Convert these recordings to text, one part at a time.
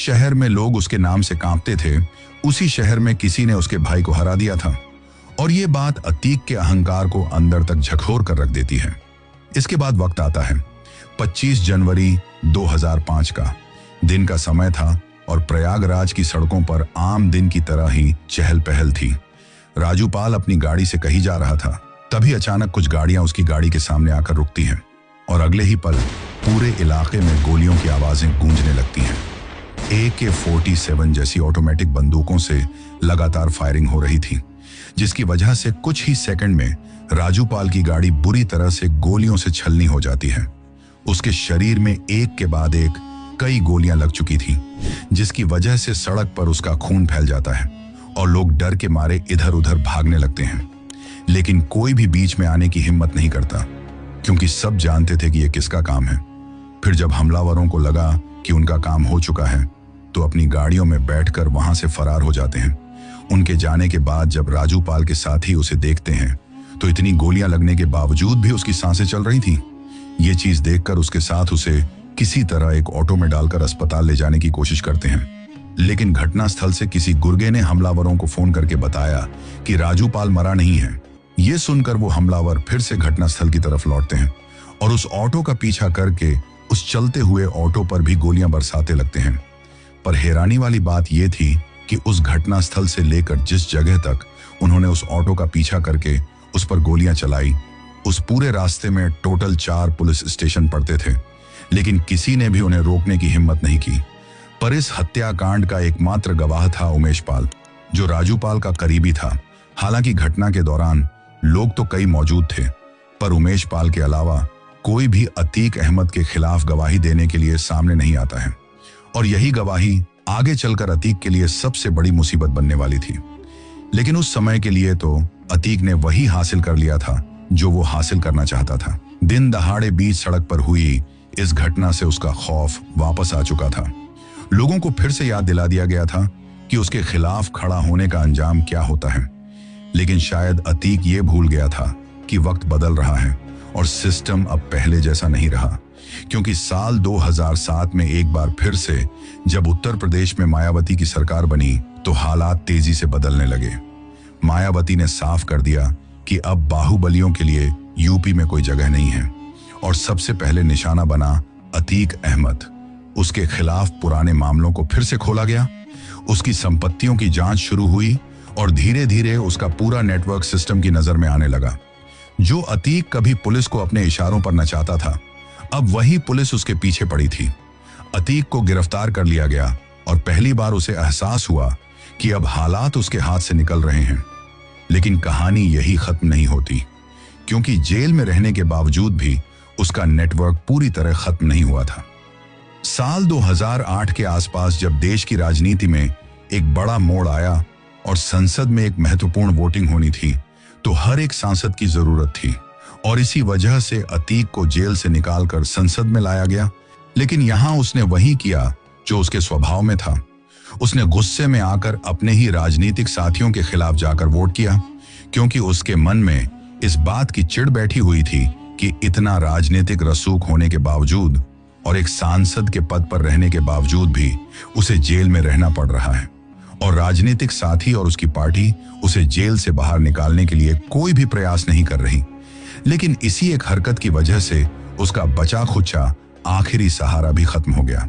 शहर में लोग उसके नाम से कांपते थे, उसी शहर में किसी ने उसके भाई को हरा दिया था। और ये बात अतीक के अहंकार को अंदर तक झकझोर कर रख देती है। इसके बाद वक्त आता है 25 जनवरी 2005 का। दिन का समय था और प्रयागराज की सड़कों पर आम दिन की तरह ही चहल पहल थी। राजूपाल अपनी गाड़ी से कहीं जा रहा था, तभी अचानक कुछ गाड़ियां उसकी गाड़ी के सामने आकर रुकती हैं और अगले ही पल पूरे इलाके में गोलियों की आवाजें गूंजने लगती हैं। AK-47 जैसी ऑटोमेटिक बंदूकों से लगातार फायरिंग हो रही थी, जिसकी वजह से कुछ ही सेकंड में राजूपाल की गाड़ी बुरी तरह से गोलियों से छलनी हो जाती है। उसके शरीर में एक के बाद एक कई गोलियां लग चुकी थी, जिसकी वजह से सड़क पर उसका खून फैल जाता है और लोग डर के मारे इधर उधर भागने लगते हैं। लेकिन कोई भी बीच में आने की हिम्मत नहीं करता, क्योंकि सब जानते थे कि यह किसका काम है। फिर जब हमलावरों को लगा कि उनका काम हो चुका है, तो अपनी गाड़ियों में बैठकर वहां से फरार हो जाते हैं। उनके जाने के बाद जब राजूपाल के साथी उसे देखते हैं, तो इतनी गोलियां लगने के बावजूद भी उसकी सांसें चल रही थी। ये चीज देखकर उसके साथ उसे किसी तरह एक ऑटो में डालकर अस्पताल ले जाने की कोशिश करते हैं। लेकिन घटनास्थल से किसी गुर्गे ने हमलावरों को फोन करके बताया कि राजूपाल मरा नहीं है। ये सुनकर वो हमलावर फिर से घटनास्थल की तरफ लौटते हैं और उस ऑटो का पीछा करके उस चलते हुए ऑटो पर भी गोलियां बरसाते लगते हैं। पर हैरानी वाली बात यह थी कि उस घटनास्थल से लेकर जिस जगह तक उन्होंने उस ऑटो का पीछा करके उस पर गोलियां चलाई, उस पूरे रास्ते में टोटल 4 पुलिस स्टेशन पड़ते थे, लेकिन किसी ने भी उन्हें रोकने की हिम्मत नहीं की। पर इस हत्याकांड का एकमात्र गवाह था उमेश पाल, जो राजूपाल का करीबी था। हालांकि घटना के दौरान लोग तो कई मौजूद थे, पर उमेश पाल के अलावा कोई भी अतीक अहमद के खिलाफ गवाही देने के लिए सामने नहीं आता है। और यही गवाही आगे चलकर अतीक के लिए सबसे बड़ी मुसीबत बनने वाली थी। लेकिन उस समय के लिए तो अतीक ने वही हासिल कर लिया था जो वो हासिल करना चाहता था। दिन दहाड़े बीच सड़क पर हुई इस घटना से उसका खौफ वापस आ चुका था। लोगों को फिर से याद दिला दिया गया था कि उसके खिलाफ खड़ा होने का अंजाम क्या होता है। लेकिन शायद अतीक ये भूल गया था कि वक्त बदल रहा है और सिस्टम अब पहले जैसा नहीं रहा। क्योंकि साल 2007 में एक बार फिर से जब उत्तर प्रदेश में मायावती की सरकार बनी, तो हालात तेजी से बदलने लगे। मायावती ने साफ कर दिया कि अब बाहुबलियों के लिए यूपी में कोई जगह नहीं है और सबसे पहले निशाना बना अतीक अहमद। उसके खिलाफ पुराने मामलों को फिर से खोला गया, उसकी संपत्तियों की जांच शुरू हुई और धीरे धीरे उसका पूरा नेटवर्क सिस्टम की नजर में आने लगा। जो अतीक कभी पुलिस को अपने इशारों पर नचाता था, अब वही पुलिस उसके पीछे पड़ी थी। अतीक को गिरफ्तार कर लिया गया और पहली बार उसे एहसास हुआ कि अब हालात उसके हाथ से निकल रहे हैं। लेकिन कहानी यही खत्म नहीं होती, क्योंकि जेल में रहने के बावजूद भी उसका नेटवर्क पूरी तरह खत्म नहीं हुआ था। साल 2008 के आसपास जब देश की राजनीति में एक बड़ा मोड़ आया और संसद में एक महत्वपूर्ण वोटिंग होनी थी, तो हर एक सांसद की जरूरत थी और इसी वजह से अतीक को जेल से निकालकर संसद में लाया गया। लेकिन यहां उसने वही किया जो उसके स्वभाव में था। उसने गुस्से में आकर अपने ही राजनीतिक साथियों के खिलाफ जाकर वोट किया, क्योंकि उसके मन में इस बात की चिढ़ बैठी हुई थी कि इतना राजनीतिक रसूख होने के बावजूद और एक सांसद के पद पर रहने के बावजूद भी उसे जेल में रहना पड़ रहा है और राजनीतिक साथी और उसकी पार्टी उसे जेल से बाहर निकालने के लिए कोई भी प्रयास नहीं कर रही। लेकिन इसी एक हरकत की वजह से उसका बचा खुचा आखिरी सहारा भी खत्म हो गया।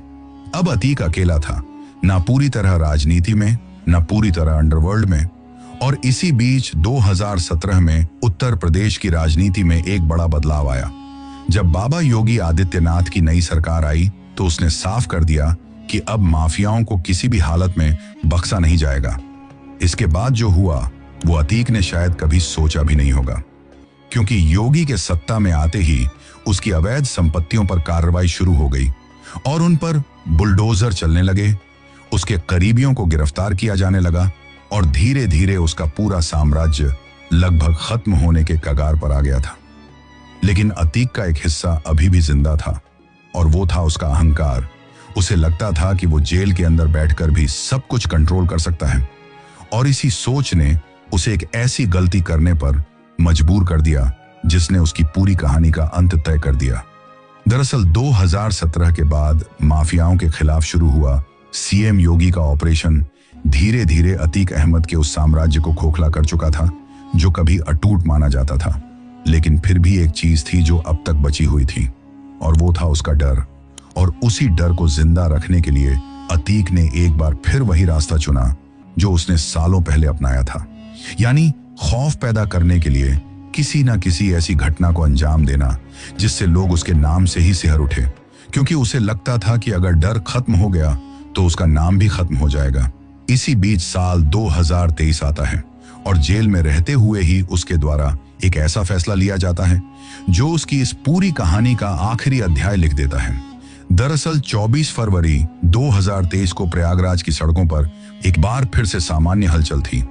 अब अतीक अकेला था, ना पूरी तरह राजनीति में, ना पूरी तरह अंडरवर्ल्ड में। और इसी बीच 2017 में उत्तर प्रदेश की राजनीति में एक बड़ा बदलाव आया। जब बाबा योगी आदित्यनाथ की नई सरकार आई, तो उसने साफ कर दिया कि अब माफियाओं को किसी भी हालत में बख्शा नहीं जाएगा। इसके बाद जो हुआ वो अतीक ने शायद कभी सोचा भी नहीं होगा, क्योंकि योगी के सत्ता में आते ही उसकी अवैध संपत्तियों पर कार्रवाई शुरू हो गई और उन पर बुलडोजर चलने लगे। उसके करीबियों को गिरफ्तार किया जाने लगा और धीरे धीरे उसका पूरा साम्राज्य लगभग खत्म होने के कगार पर आ गया था। लेकिन अतीक का एक हिस्सा अभी भी जिंदा था और वो था उसका अहंकार। उसे लगता था कि वो जेल के अंदर बैठकर भी सब कुछ कंट्रोल कर सकता है और इसी सोच ने उसे एक ऐसी गलती करने पर मजबूर कर दिया जिसने उसकी पूरी कहानी का अंत तय कर दिया। दरअसल 2017 के बाद माफियाओं के खिलाफ शुरू हुआ सीएम योगी का ऑपरेशन धीरे धीरे अतीक अहमद के उस साम्राज्य को खोखला कर चुका था जो कभी अटूट माना जाता था। लेकिन फिर भी एक चीज थी जो अब तक बची हुई थी, और वो था उसका डर। और उसी डर को जिंदा रखने के लिए अतीक ने एक बार फिर वही रास्ता चुना जो उसने सालों पहले अपनाया था, यानी खौफ पैदा करने के लिए किसी ना किसी ऐसी घटना को अंजाम देना जिससे लोग उसके नाम से ही सिहर उठे, क्योंकि उसे लगता था कि अगर डर खत्म हो गया तो उसका नाम भी खत्म हो जाएगा। इसी बीच साल 2023 आता है और जेल में रहते हुए ही उसके द्वारा एक ऐसा फैसला लिया जाता है जो उसकी इस पूरी कहानी का आखिरी अध्याय लिख देता है। दरअसल 24 फरवरी 2023 को प्रयागराज की सड़कों पर एक बार फिर से सामान्य हलचल थी।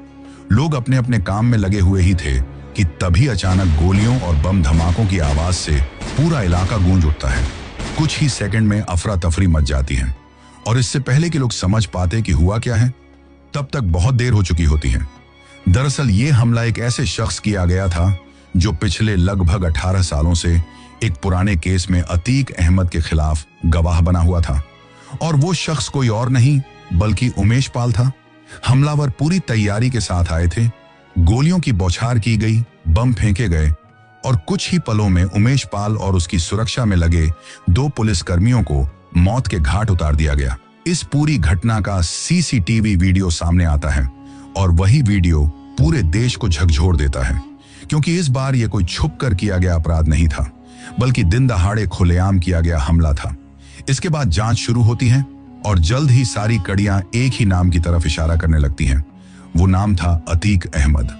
लोग अपने अपने काम में लगे हुए ही थे कि तभी अचानक गोलियों और बम धमाकों की आवाज से पूरा इलाका गूंज उठता है। कुछ ही सेकंड में अफरा तफरी मच जाती है और इससे पहले कि लोग समझ पाते कि हुआ क्या है, तब तक बहुत देर हो चुकी होती है। दरअसल ये हमला एक ऐसे शख्स किया गया था जो पिछले लगभग 18 सालों से एक पुराने केस में अतीक अहमद के खिलाफ गवाह बना हुआ था, और वो शख्स कोई और नहीं बल्कि उमेश पाल था। हमलावर पूरी तैयारी के साथ आए थे, गोलियों की बौछार की गई, बम फेंके गए और कुछ ही पलों में उमेश पाल और उसकी सुरक्षा में लगे 2 पुलिसकर्मियों को मौत के घाट उतार दिया गया। इस पूरी घटना का सीसीटीवी वीडियो सामने आता है और वही वीडियो पूरे देश को झकझोर देता है, क्योंकि इस बार यह कोई छुप कर किया गया अपराध नहीं था बल्कि दिन दहाड़े खुलेआम किया गया हमला था। इसके बाद जांच शुरू होती है और जल्द ही सारी कड़ियां एक ही नाम की तरफ इशारा करने लगती हैं। वो नाम था अतीक अहमद।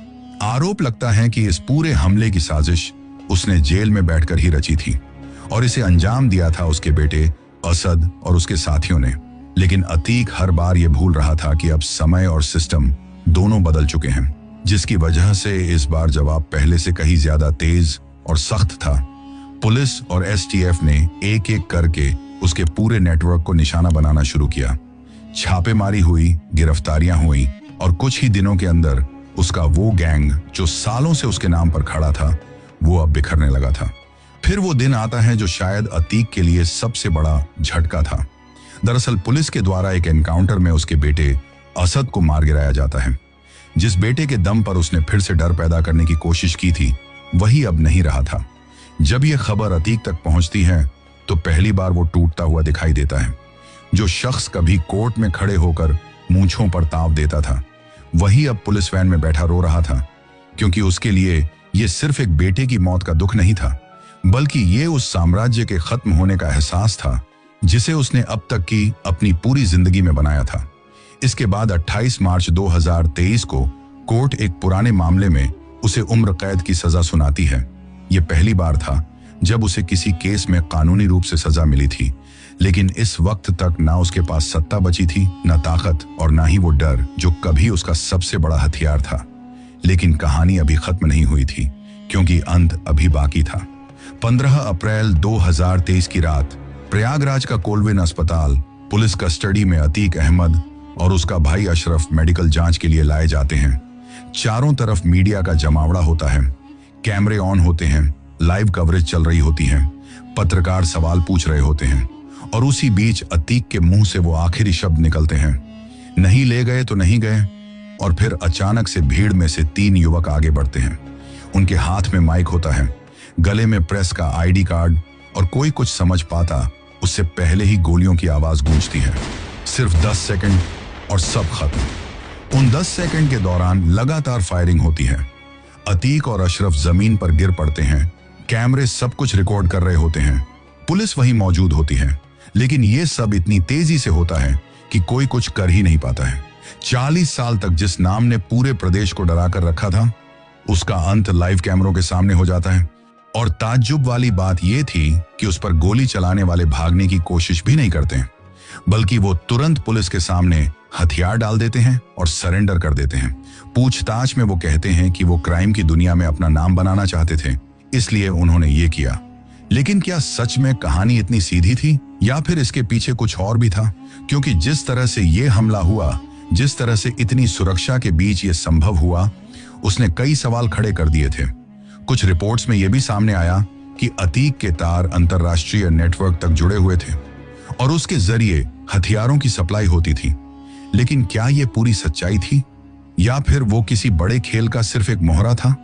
आरोप लगता है कि इस पूरे हमले की साजिश उसने जेल में बैठकर ही रची थी और इसे अंजाम दिया था उसके बेटे असद और उसके साथियों ने। लेकिन अतीक हर बार ये भूल रहा था कि अब समय और सिस्टम दोनों बदल चुके हैं, जिसकी वजह से इस बार जवाब पहले से कहीं ज्यादा तेज और सख्त था। पुलिस और एसटीएफ ने एक एक करके उसके पूरे नेटवर्क को निशाना बनाना शुरू किया। छापेमारी हुई, गिरफ्तारियां हुई और कुछ ही दिनों के अंदर उसका वो गैंग जो सालों से उसके नाम पर खड़ा था वो अब बिखरने लगा था। फिर वो दिन आता है जो शायद अतीक के लिए सबसे बड़ा झटका था। दरअसल पुलिस के द्वारा एक एनकाउंटर में उसके बेटे असद को मार गिराया जाता है। जिस बेटे के दम पर उसने फिर से डर पैदा करने की कोशिश की थी वही अब नहीं रहा था। जब यह खबर अतीक तक पहुंचती है तो पहली बार वो टूटता हुआ दिखाई देता है। जो शख्स कभी कोर्ट में खड़े होकर मूंछों पर ताव देता था वही अब पुलिस वैन में बैठा रो रहा था, क्योंकि उसके लिए ये सिर्फ एक बेटे की मौत का दुख नहीं था बल्कि ये उस साम्राज्य के खत्म होने का एहसास था जिसे उसने अब तक की अपनी पूरी जिंदगी में बनाया था। इसके बाद 28 मार्च 2023 को कोर्ट एक पुराने मामले में उसे उम्र कैद की सजा सुनाती है। यह पहली बार था जब उसे किसी केस में कानूनी रूप से सजा मिली थी, लेकिन इस वक्त तक ना उसके पास सत्ता बची थी, ना ताकत और ना ही वो डर जो कभी उसका सबसे बड़ा हथियार था। लेकिन कहानी अभी खत्म नहीं हुई थी, क्योंकि अंत अभी बाकी था। 15 अप्रैल 2023 की रात प्रयागराज का कोलविन अस्पताल पुलिस कस्टडी में अतीक अहमद और उसका भाई अशरफ मेडिकल जांच के लिए लाए जाते हैं। चारों तरफ मीडिया का जमावड़ा होता है, कैमरे ऑन होते हैं, लाइव कवरेज चल रही होती है, पत्रकार सवाल पूछ रहे होते हैं और उसी बीच अतीक के मुंह से वो आखिरी शब्द निकलते हैं, नहीं ले गए तो नहीं गए। और फिर अचानक से भीड़ में से 3 युवक आगे बढ़ते हैं। उनके हाथ में माइक होता है, गले में प्रेस का आईडी कार्ड, और कोई कुछ समझ पाता उससे पहले ही गोलियों की आवाज गूंजती है। सिर्फ 10 सेकंड और सब खत्म। उन 10 सेकंड के दौरान लगातार फायरिंग होती है। अतीक और अशरफ जमीन पर गिर पड़ते हैं, कैमरे सब कुछ रिकॉर्ड कर रहे होते हैं, पुलिस वहीं मौजूद होती है, लेकिन यह सब इतनी तेजी से होता है कि कोई कुछ कर ही नहीं पाता है। 40 साल तक जिस नाम ने पूरे प्रदेश को डरा कर रखा था उसका अंत लाइव कैमरों के सामने हो जाता है। और ताज्जुब वाली बात यह थी कि उस पर गोली चलाने वाले भागने की कोशिश भी नहीं करते हैं, बल्कि वो तुरंत पुलिस के सामने हथियार डाल देते हैं और सरेंडर कर देते हैं। पूछताछ में वो कहते हैं कि वो क्राइम की दुनिया में अपना नाम बनाना चाहते थे, इसलिए उन्होंने ये किया। लेकिन क्या सच में कहानी इतनी सीधी थी या फिर इसके पीछे कुछ और भी था? क्योंकि जिस तरह से ये हमला हुआ, जिस तरह से इतनी सुरक्षा के बीच ये संभव हुआ, उसने कई सवाल खड़े कर दिए थे। कुछ रिपोर्ट्स में यह भी सामने आया कि अतीक के तार अंतरराष्ट्रीय नेटवर्क तक जुड़े हुए थे और उसके जरिए हथियारों की सप्लाई होती थी। लेकिन क्या यह पूरी सच्चाई थी या फिर वो किसी बड़े खेल का सिर्फ एक मोहरा था?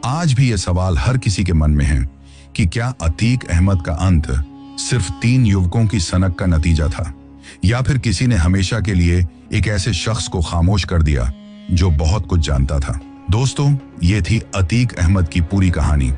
आज भी यह सवाल हर किसी के मन में है कि क्या अतीक अहमद का अंत सिर्फ 3 युवकों की सनक का नतीजा था या फिर किसी ने हमेशा के लिए एक ऐसे शख्स को खामोश कर दिया जो बहुत कुछ जानता था। दोस्तों, ये थी अतीक अहमद की पूरी कहानी।